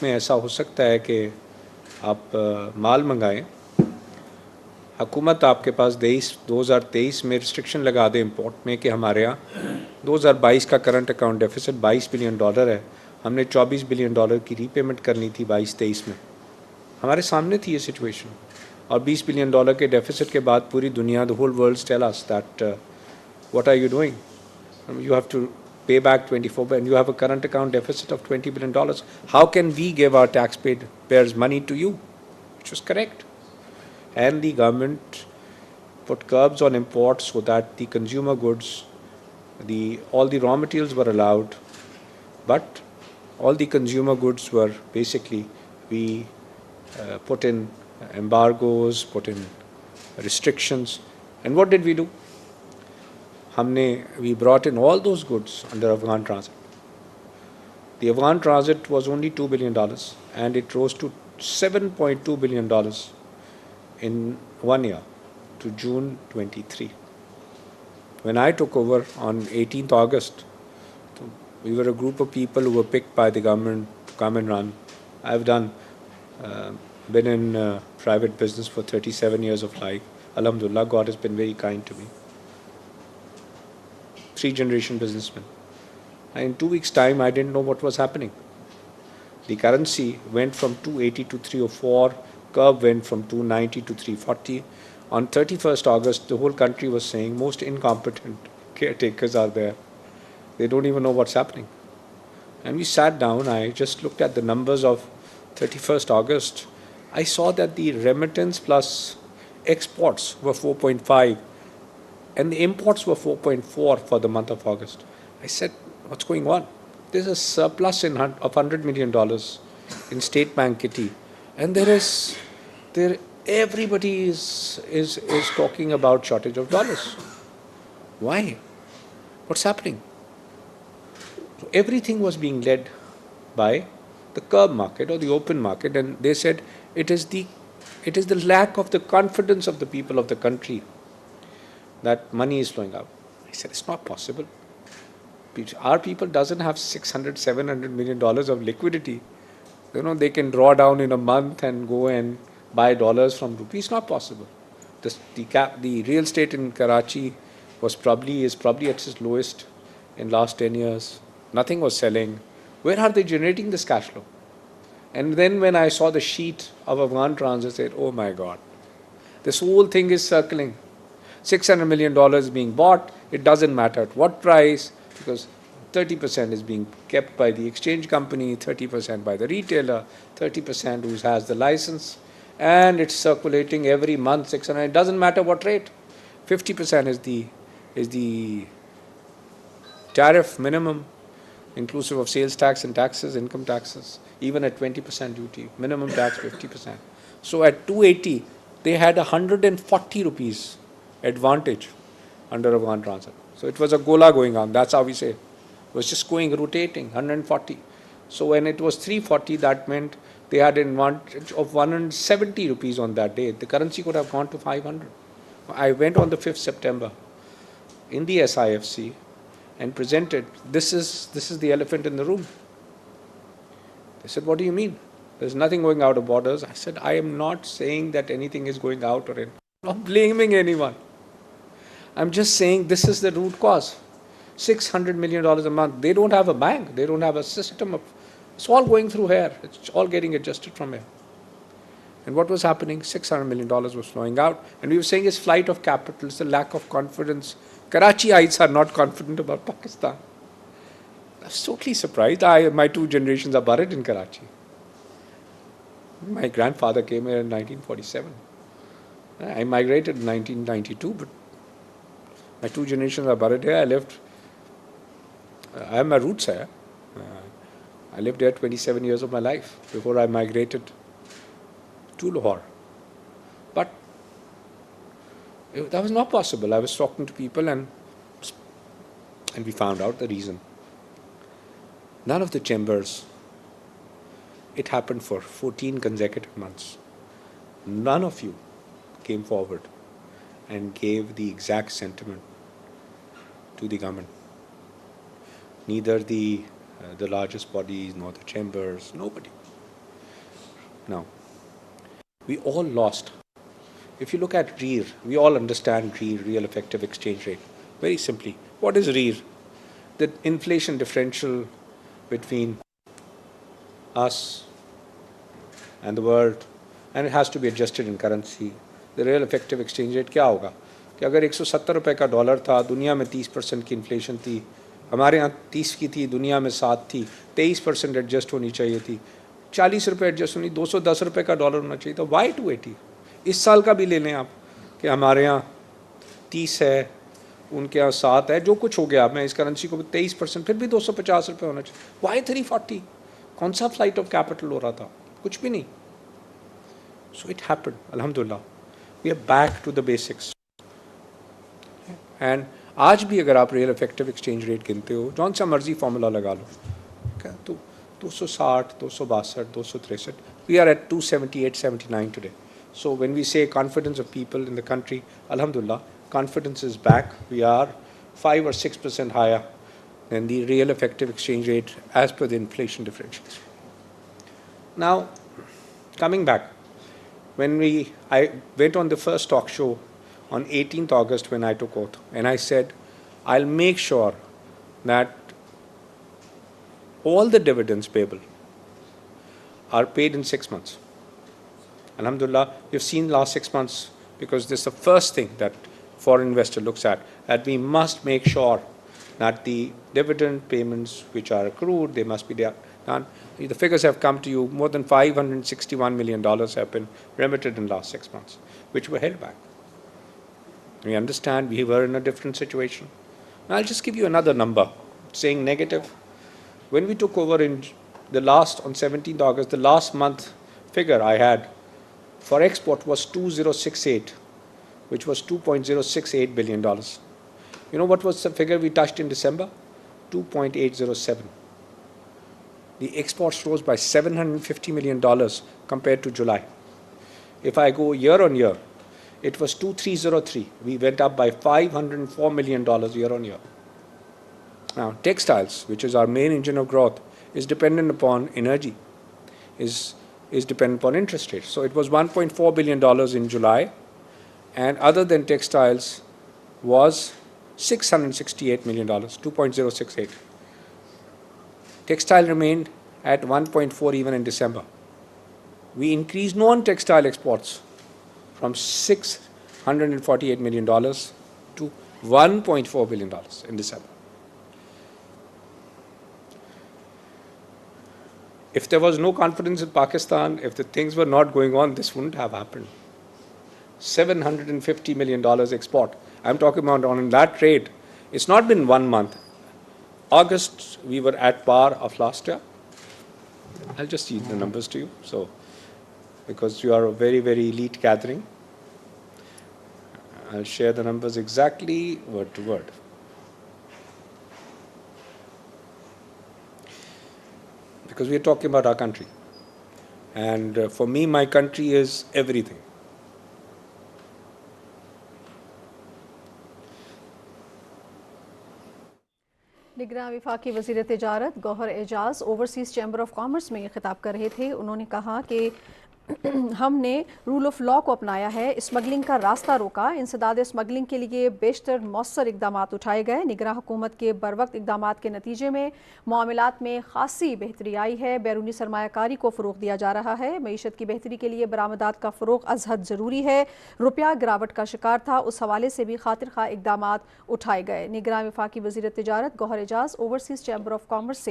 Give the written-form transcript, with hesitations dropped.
मुल्क में ऐसा हो सकता है कि आप माल मंगाएं, हुकूमत आपके पास 2023 में रिस्ट्रिक्शन लगा दे इंपोर्ट में कि हमारे यहाँ 2022 का करंट अकाउंट डेफिसिट $22 बिलियन है, हमने $24 बिलियन की रीपेमेंट करनी थी 22-23 में। हमारे सामने थी ये सिचुएशन, और $20 बिलियन के डेफिसिट के बाद पूरी दुनिया, the whole world tell us that what are you doing, you have to pay back 24 and you have a current account deficit of $20 billion. How can we give our taxpayers money to you? Which was correct. And the government put curbs on imports so that the consumer goods, all the raw materials were allowed, but all the consumer goods were basically, we put in embargoes, put in restrictions. And what did we do? We brought in all those goods under Afghan transit. The Afghan transit was only $2 billion and it rose to $7.2 billion in 1 year to June 23. When I took over on 18th August, we were a group of people who were picked by the government to come and run. I've been in private business for 37 years of life. Alhamdulillah, God has been very kind to me. 3-generation businessman. And in 2 weeks' time, I didn't know what was happening. The currency went from 280 to 304, curve went from 290 to 340. On 31st August, the whole country was saying most incompetent caretakers are there. They don't even know what's happening. And we sat down, I just looked at the numbers of 31st August. I saw that the remittance plus exports were 4.5. And the imports were 4.4 for the month of August. I said, what's going on? There's a surplus of $100 million in state bank kitty. And everybody is talking about shortage of dollars. Why? What's happening? So everything was being led by the curb market or the open market. And they said it is the lack of the confidence of the people of the country that money is flowing out. I said, it's not possible. Our people doesn't have $600-700 million of liquidity. They can draw down in a month and go and buy dollars from rupees. It's not possible. The real estate in Karachi is probably at its lowest in last 10 years. Nothing was selling. Where are they generating this cash flow? And then when I saw the sheet of Afghan transit, I said, oh my God, this whole thing is circling. $600 million being bought, it doesn't matter at what price, because 30% is being kept by the exchange company, 30% by the retailer, 30% who has the license, and it's circulating every month, 600, it doesn't matter what rate. 50% is the tariff minimum, inclusive of sales tax and taxes, income taxes, even at 20% duty, minimum tax 50%. So at 280, they had 140 rupees advantage under Afghan transit. So it was a gola going on, that's how we say. It was just rotating, 140. So when it was 340, that meant they had an advantage of 170 rupees on that day. The currency could have gone to 500. I went on the 5th September in the SIFC and presented, this is the elephant in the room. They said, what do you mean? There's nothing going out of borders. I said, I am not saying that anything is going out or in. I'm not blaming anyone. I'm just saying this is the root cause. $600 million a month. They don't have a bank. They don't have a system of. It's all going through here. It's all getting adjusted from here. And what was happening? $600 million was flowing out. And we were saying it's flight of capital. It's the lack of confidence. Karachiites are not confident about Pakistan. I was totally surprised. My 2 generations are buried in Karachi. My grandfather came here in 1947. I migrated in 1992, but my 2 generations are buried here. I have my roots here. I lived there 27 years of my life before I migrated to Lahore. But that was not possible. I was talking to people and we found out the reason. None of the chambers, it happened for 14 consecutive months. None of you came forward and gave the exact sentiment to the government. Neither the largest bodies nor the chambers, nobody. now. We all lost. If you look at REER, we all understand REER, real effective exchange rate. Very simply, what is REER? The inflation differential between us and the world, and it has to be adjusted in currency. The real effective exchange rate क्या होगा कि अगर 170 रुपए का dollar था, दुनिया में 30% की इन्फ्लेशन थी, हमारे यहाँ 30 की थी, दुनिया में 7 थी, 23% एडजस्ट होनी चाहिए थी, 40 रुपये एडजस्ट होनी, 210 रुपये का डॉलर होना चाहिए था. वाई 280? इस साल का भी ले लें आप कि हमारे यहाँ 30 है, उनके यहाँ 7 है, जो कुछ हो गया, मैं इस करेंसी को 23%, फिर भी 250 रुपये होना चाहिए. वाई 340? कौन सा फ्लाइट ऑफ कैपिटल हो रहा था? कुछ भी नहीं. सो इट हैपेंड, अल्हम्दुलिल्लाह. We are back to the basics. And आज भी अगर आप रियल इफेक्टिव एक्सचेंज रेट गिनते हो, जौन सा मर्जी फार्मूला लगा लो, तो 260, 262, 263, we are at 278, 79 today. So when we say confidence of people in the country, alhamdulillah, confidence is back. We are 5 or 6% higher than the real effective exchange rate as per the inflation differentials. Now, coming back, I went on the first talk show on 18th August when I took oath, and I said, I'll make sure that all the dividends payable are paid in 6 months. Alhamdulillah, we've seen last 6 months, because this is the first thing that foreign investor looks at, that we must make sure that the dividend payments which are accrued, they must be done. The figures have come to you, more than $561 million have been remitted in the last 6 months, which were held back. We understand we were in a different situation. Now I'll just give you another number, saying negative. When we took over on 17th August, the last month figure I had for export was 2068, which was $2.068 billion. You know what was the figure we touched in December? 2.807. The exports rose by $750 million compared to July. If I go year on year, it was 2303. We went up by $504 million year on year. Now, textiles, which is our main engine of growth, is dependent upon energy, is dependent upon interest rates. So it was $1.4 billion in July, and other than textiles was $668 million, 2.068. Textile remained at 1.4 even in December. We increased non-textile exports from $648 million to $1.4 billion in December. If there was no confidence in Pakistan, if the things were not going on, this wouldn't have happened. $750 million export. I'm talking about on that trade. It's not been 1 month. August, we were at par of last year. I'll just read the numbers to you. So, because you are a very, very elite gathering, I'll share the numbers exactly word to word. Because we are talking about our country. And for me, my country is everything. निगरान विफाकी वज़ीर तिजारत Gauhar Ejaz overseas chamber of commerce में खिताब कर रहे थे. उन्होंने कहा कि हमने रूल ऑफ लॉ को अपनाया है, स्मगलिंग का रास्ता रोका, इंसदाद स्मगलिंग के लिए बेशतर मौसर इकदाम उठाए गए. निगरान हुकूमत के बरवक्त इकदाम के नतीजे में मामलात में खासी बेहतरी आई है. बैरूनी सरमायाकारी को फ़रोग़ दिया जा रहा है. मईशत की बेहतरी के लिए बरामदात का फ़रोग़ अज़हद ज़रूरी है. रुपया गिरावट का शिकार था, उस हवाले से भी खातिर खा इकदाम उठाए गए. निगरान विफाकी वज़ीर तिजारत Gauhar Ejaz overseas chamber of commerce से